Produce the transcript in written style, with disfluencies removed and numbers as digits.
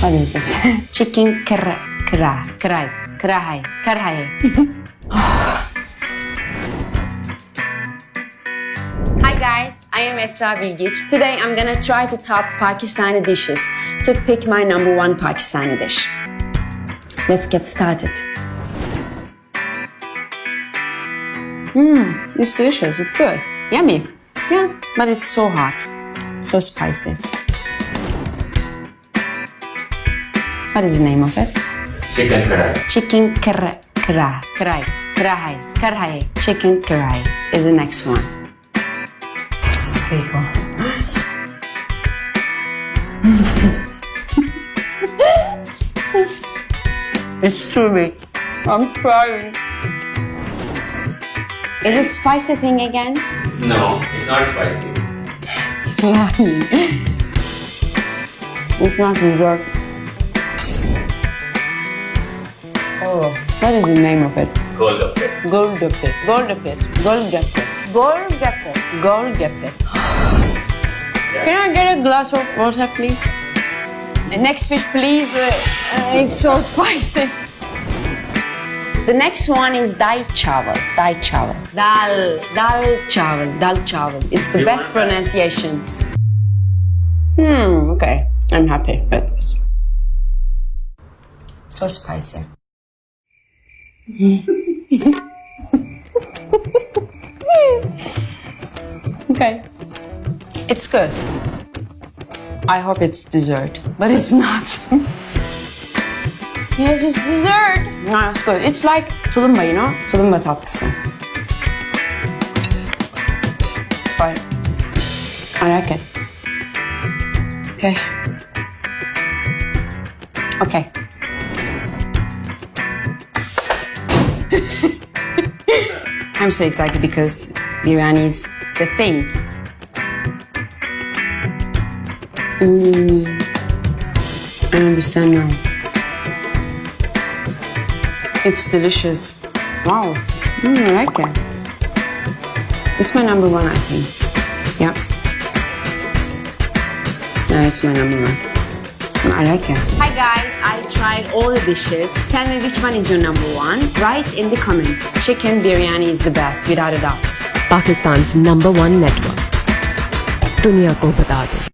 What is this? Chicken karahi. Hi guys, I am Esra Bilgic. Today I'm gonna try to top Pakistani dishes to pick my number one Pakistani dish. Let's get started. It's delicious, it's good. Yummy. Yeah, but it's so hot, so spicy. What is the name of it? Chicken karahi. Chicken karahi. Chicken karahi is the next one. It's the big one. It's too big. I'm crying. Is it spicy thing again? No, it's not spicy. Lying. It's not dessert. Oh, what is the name of it? Golgappe. Golgappe. Can I get a glass of water, please? The next fish, please. It's so spicy. The next one is dal chawal. Dal chawal. It's the best pronunciation. Okay. I'm happy with this. So spicy. Okay. It's good. I hope it's dessert, but it's not. Yes, it's dessert. No, it's good. It's like tulumba, you know? Tulumba tatlısı. Fine. I like it. Okay. Okay. I'm so excited because biryani is the thing. I understand now. It's delicious. Wow. I like it. It's my number one, I think. Yeah. No, it's my number one. I like it. Hi guys, I tried all the dishes. Tell me which one is your number one. Write in the comments. Chicken biryani is the best, without a doubt. Pakistan's #1 network. दुनिया को बता दो.